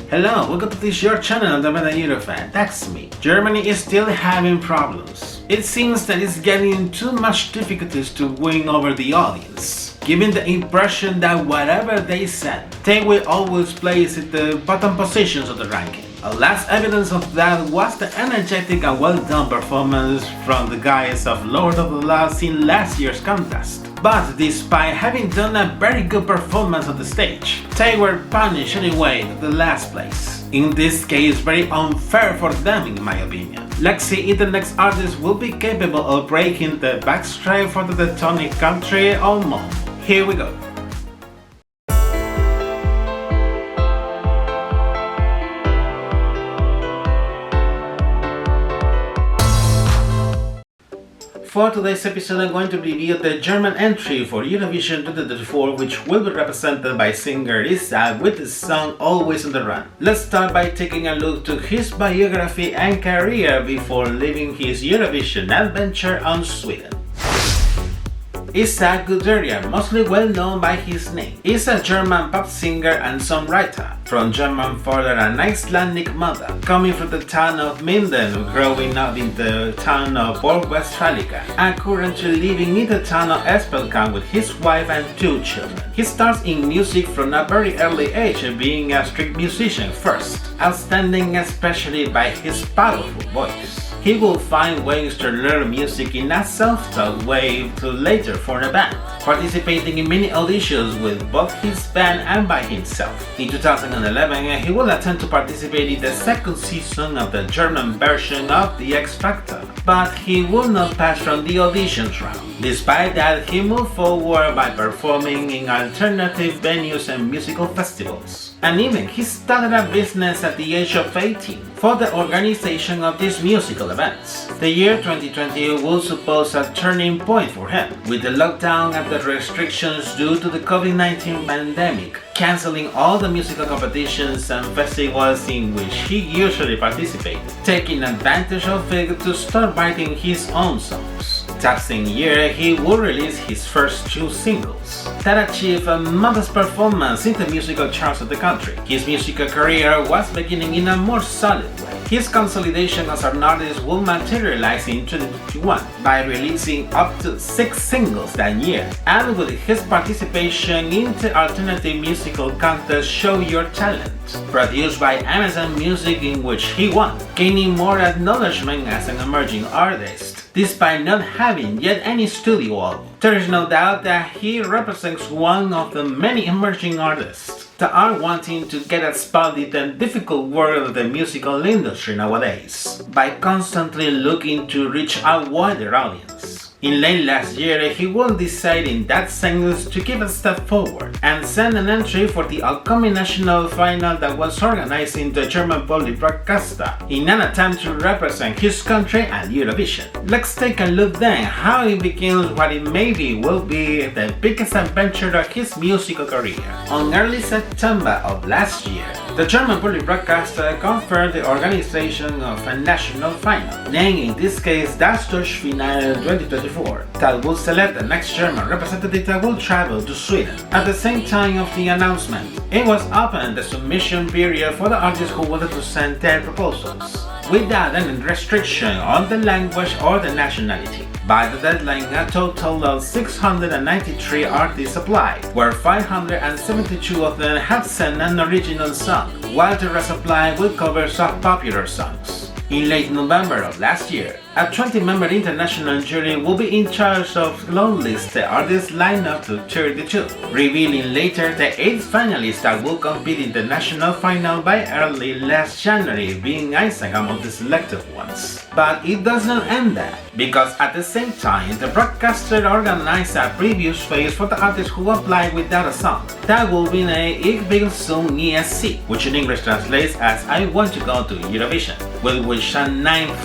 Hello, welcome to this your channel, the Eurofan. That's me. Germany is still having problems. It seems that it's getting too much difficulties to win over the audience, giving the impression that whatever they said, they will always place in the bottom positions of the ranking. A last evidence of that was the energetic and well-done performance from the guys of Lord of the Lost in last year's contest. But despite having done a very good performance on the stage, they were punished anyway to the last place. In this case, very unfair for them in my opinion. Let's see if the next artist will be capable of breaking the backstride for the tectonic country or more. Here we go. For today's episode, I'm going to review the German entry for Eurovision 2024, which will be represented by singer Isaak with his song Always on the Run. Let's start by taking a look to his biography and career before leaving his Eurovision adventure on Sweden. Isaak, mostly well known by his name, is a German pop singer and songwriter. From German father and Icelandic mother, coming from the town of Minden, growing up in the town of Borg-Westfalica, and currently living in the town of Espelkamp with his wife and 2 children. He starts in music from a very early age, being a street musician first, outstanding especially by his powerful voice. He will find ways to learn music in a self-taught way to later form a band, participating in many auditions with both his band and by himself. In 2011, he will attempt to participate in the second season of the German version of The X Factor, but he will not pass from the auditions round. Despite that, he moved forward by performing in alternative venues and musical festivals. And even he started a business at the age of 18 for the organization of these musical events. The year 2020 will suppose a turning point for him, with the lockdown and the restrictions due to the COVID-19 pandemic, cancelling all the musical competitions and festivals in which he usually participated, taking advantage of it to start writing his own songs. That same year, he would release his first 2 singles that achieved a modest performance in the musical charts of the country. His musical career was beginning in a more solid way. His consolidation as an artist will materialize in 2021 by releasing up to 6 singles that year, and with his participation in the alternative musical contest Show Your Talent, produced by Amazon Music, in which he won, gaining more acknowledgement as an emerging artist. Despite not having yet any studio album, there is no doubt that he represents one of the many emerging artists that are wanting to get a spot in the difficult world of the musical industry nowadays, by constantly looking to reach a wider audience. In late last year, he will decide in that sense to give a step forward and send an entry for the upcoming national final that was organized in the German public broadcaster in an attempt to represent his country at Eurovision. Let's take a look then how he begins what it maybe will be the biggest adventure of his musical career. On early September of last year, the German public broadcaster confirmed the organization of a national final, named in this case Das Finale 2024, that will select the next German representative that will travel to Sweden. At the same time of the announcement, it was open the submission period for the artists who wanted to send their proposals, without any restriction on the language or the nationality. By the deadline, a total of 693 artists applied, where 572 of them have sent an original song, while the rest applied will cover some popular songs. In late November of last year, a 20-member international jury will be in charge of longlist the artists lineup to 32, revealing later the 8 finalists that will compete in the national final by early last January, being Isaak among the selected ones. But it doesn't end there, because at the same time, the broadcaster organized a previous phase for the artists who applied without a song. That will be named Ich Will Soon ESC, which in English translates as I Want to Go to Eurovision, with which 9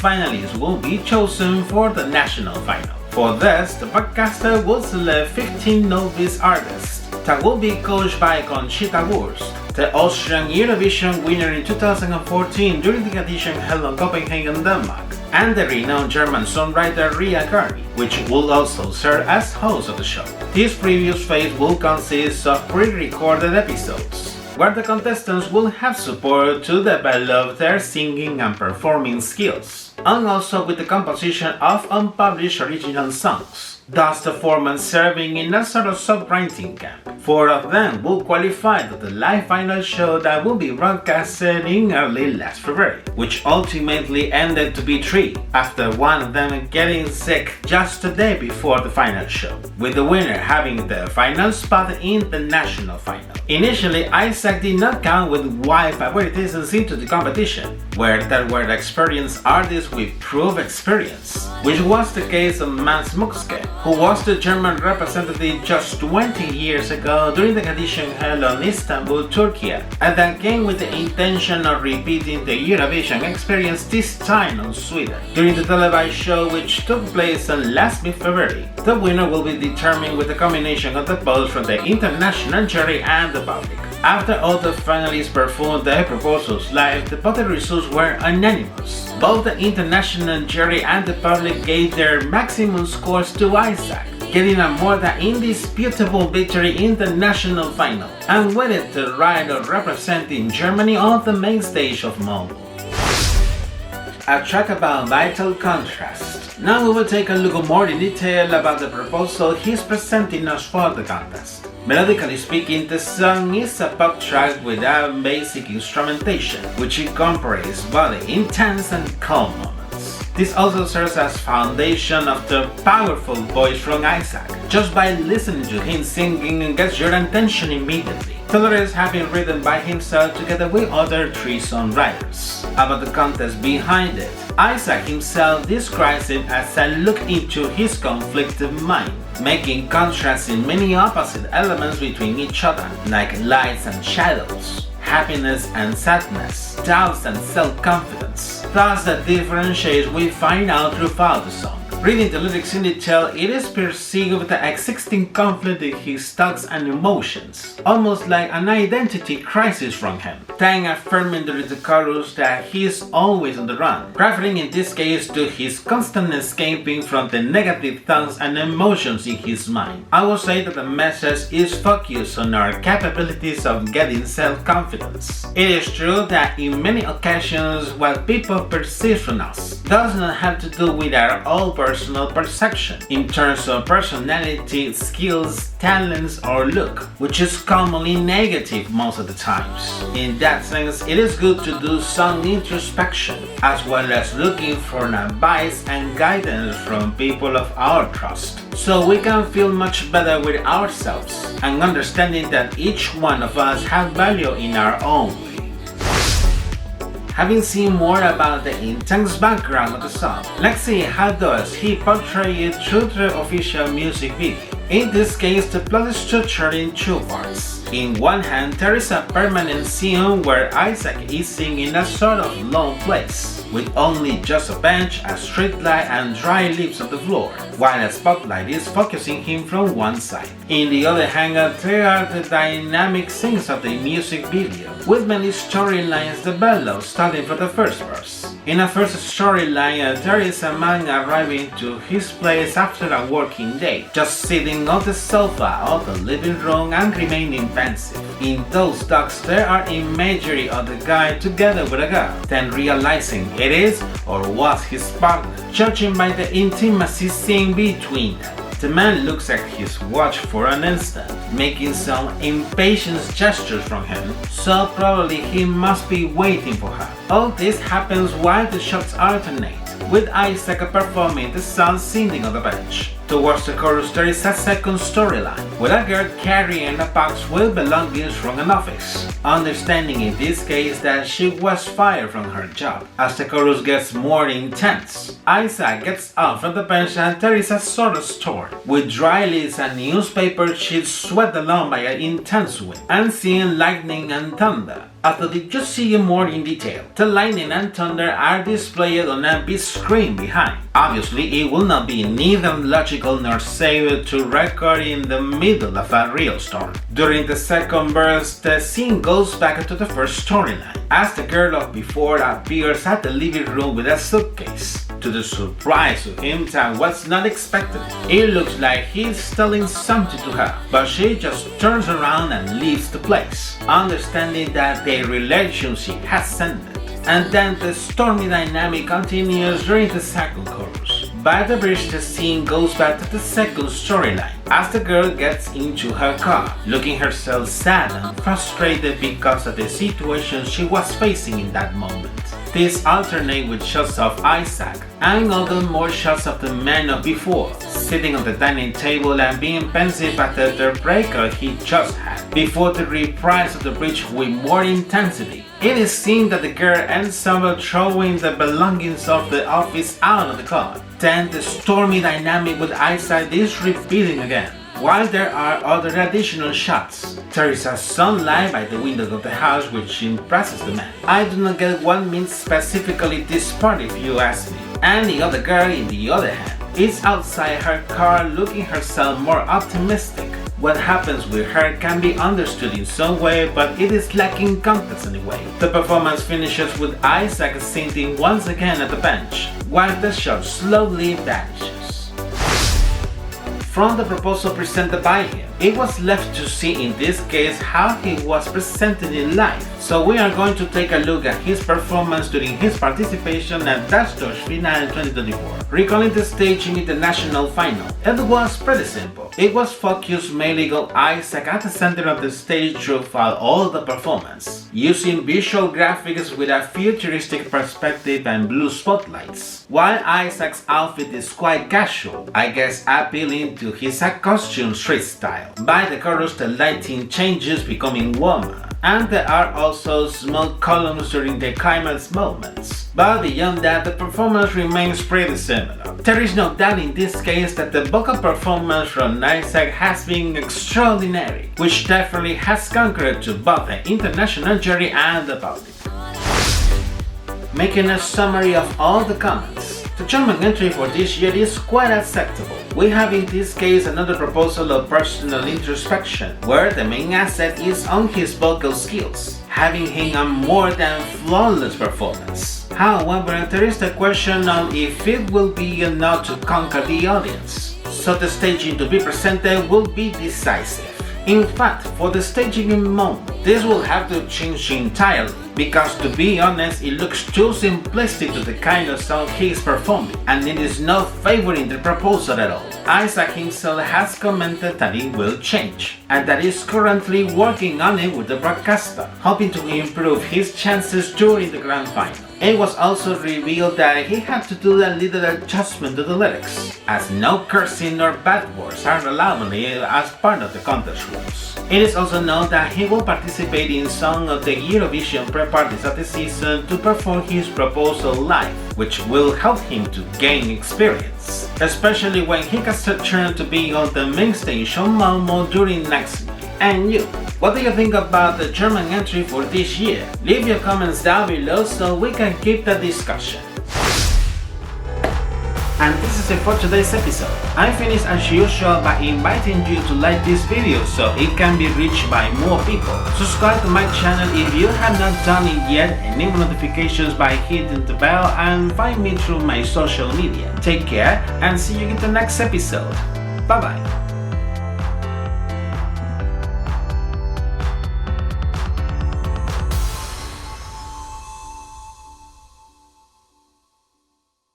finalists will be chosen for the national final. For this, the broadcaster will select 15 novice artists that will be coached by Conchita Wurst, the Austrian Eurovision winner in 2014 during the edition held in Copenhagen, Denmark, and the renowned German songwriter Ria Garvey, which will also serve as host of the show. This previous phase will consist of pre-recorded episodes, where the contestants will have support to develop their singing and performing skills, and also with the composition of unpublished original songs. Thus, the foreman serving in a sort of songwriting camp. 4 of them will qualify to the live final show that will be broadcasted in early last February, which ultimately ended to be 3, after one of them getting sick just the day before the final show, with the winner having the final spot in the national final. Initially, Isaak did not count with wide favoritism into the competition, where there were experienced artists with proof experience, which was the case of Mats Muxke, who was the German representative just 20 years ago during the edition held in Istanbul, Turkey, and that came with the intention of repeating the Eurovision experience this time on Sweden. During the televised show, which took place on last mid-February, the winner will be determined with a combination of the votes from the international jury and the public. After all the finalists performed their proposals live, the voting results were unanimous. Both the international jury and the public gave their maximum scores to Isaak, getting a more than indisputable victory in the national final, and winning the right of representing Germany on the main stage of Mongol. A track about vital contrast. Now we will take a look more in detail about the proposal he's presenting us for the contest. Melodically speaking, the song is a pop track with a basic instrumentation, which incorporates both intense and calm moments. This also serves as foundation of the powerful voice from Isaak. Just by listening to him singing and gets your attention immediately. The lyrics have been written by himself together with other 3 songwriters. About the context behind it, Isaak himself describes it as a look into his conflicted mind, making contrasts in many opposite elements between each other, like lights and shadows, happiness and sadness, doubts and self-confidence. Thus, the differentiates we find out throughout the song. Reading the lyrics in detail, it is perceived the existing conflict in his thoughts and emotions, almost like an identity crisis from him, then affirming during the chorus that he is always on the run, referring in this case to his constant escaping from the negative thoughts and emotions in his mind. I will say that the message is focused on our capabilities of getting self-confidence. It is true that in many occasions what people perceive from us does not have to do with our own personal perception in terms of personality, skills, talents, or look, which is commonly negative most of the times. In that sense, it is good to do some introspection, as well as looking for advice and guidance from people of our trust, so we can feel much better with ourselves and understanding that each one of us has value in our own way. Having seen more about the intense background of the song, let's see how does he portray it through the official music video. In this case, the plot is structured in 2 parts. In one hand, there is a permanent scene where Isaak is singing in a sort of lone place, with only just a bench, a street light, and dry leaves on the floor, while a spotlight is focusing him from one side. In the other hand, there are the dynamic scenes of the music video, with many storylines developed starting from the first verse. In a first storyline, there is a man arriving to his place after a working day, just sitting on the sofa of the living room and remaining pensive. In those talks, there are imagery of the guy together with a girl, then realizing it is or was his partner, judging by the intimacy seen between them. The man looks at his watch for an instant, making some impatient gestures from him, so probably he must be waiting for her. All this happens while the shots alternate, with Isaak performing the song sitting on the bench. Towards the chorus, there is a second storyline, with a girl carrying a box with belongings from an office, understanding in this case that she was fired from her job. As the chorus gets more intense, Isaak gets up from the bench and there is a sort of storm, with dry leaves and newspaper sheets swept along by an intense wind, and seeing lightning and thunder. After the just see more in detail, the lightning and thunder are displayed on a big screen behind. Obviously, it will not be neither logical nor safe to record in the middle of a real storm. During the second verse, the scene goes back to the first storyline, as the girl of before appears at the living room with a suitcase. to the surprise of him that was not expected. It looks like he's telling something to her, but she just turns around and leaves the place, understanding that their relationship has ended. And then the stormy dynamic continues during the second chorus. By the bridge, the scene goes back to the second storyline, as the girl gets into her car, looking herself sad and frustrated because of the situation she was facing in that moment. This alternate with shots of Isaak and other more shots of the men of before, sitting on the dining table and being pensive after the breakup he just had, before the reprise of the bridge with more intensity. It is seen that the girl ends up throwing the belongings of the office out of the car. Then the stormy dynamic with Isaak is repeating again. While there are other additional shots, there is a sunlight by the window of the house which impresses the man. I do not get what means specifically this part if you ask me. And the other girl, in the other hand, is outside her car looking herself more optimistic. What happens with her can be understood in some way, but it is lacking context anyway. The performance finishes with Isaak sitting once again at the bench, while the shot slowly vanishes. From the proposal presented by him, it was left to see in this case how he was presented in live. So we are going to take a look at his performance during his participation at Das Deutsch Final 2024. Recalling the staging in the national final, it was pretty simple. It was focused mainly on Isaak at the center of the stage throughout all the performance, using visual graphics with a futuristic perspective and blue spotlights. While Isaac's outfit is quite casual, I guess appealing to his costume street style. By the chorus, the lighting changes, becoming warmer, and there are also small columns during the climax moments. But beyond that, the performance remains pretty similar. There is no doubt in this case that the vocal performance from Isaak has been extraordinary, which definitely has conquered to both the international jury and the public. Making a summary of all the comments, the German entry for this year is quite acceptable. We have in this case another proposal of personal introspection, where the main asset is on his vocal skills, having him a more than flawless performance. However, there is the question on if it will be enough to conquer the audience, so the staging to be presented will be decisive. In fact, for the staging in moment, this will have to change entirely, because to be honest, it looks too simplistic to the kind of song he is performing, and it is not favoring the proposal at all. Isaak himself has commented that it will change, and that he is currently working on it with the broadcaster, hoping to improve his chances during the grand final. It was also revealed that he had to do a little adjustment to the lyrics, as no cursing or bad words are allowed as part of the contest rules. It is also known that he will participate in some of the Eurovision pre-parties of the season to perform his proposal live, which will help him to gain experience, especially when he gets a turn to be on the main stage on Malmo during next year. And you, what do you think about the German entry for this year? Leave your comments down below so we can keep the discussion. And this is it for today's episode. I finished as usual by inviting you to like this video so it can be reached by more people. Subscribe to my channel if you have not done it yet, enable notifications by hitting the bell, and find me through my social media. Take care and see you in the next episode. Bye bye.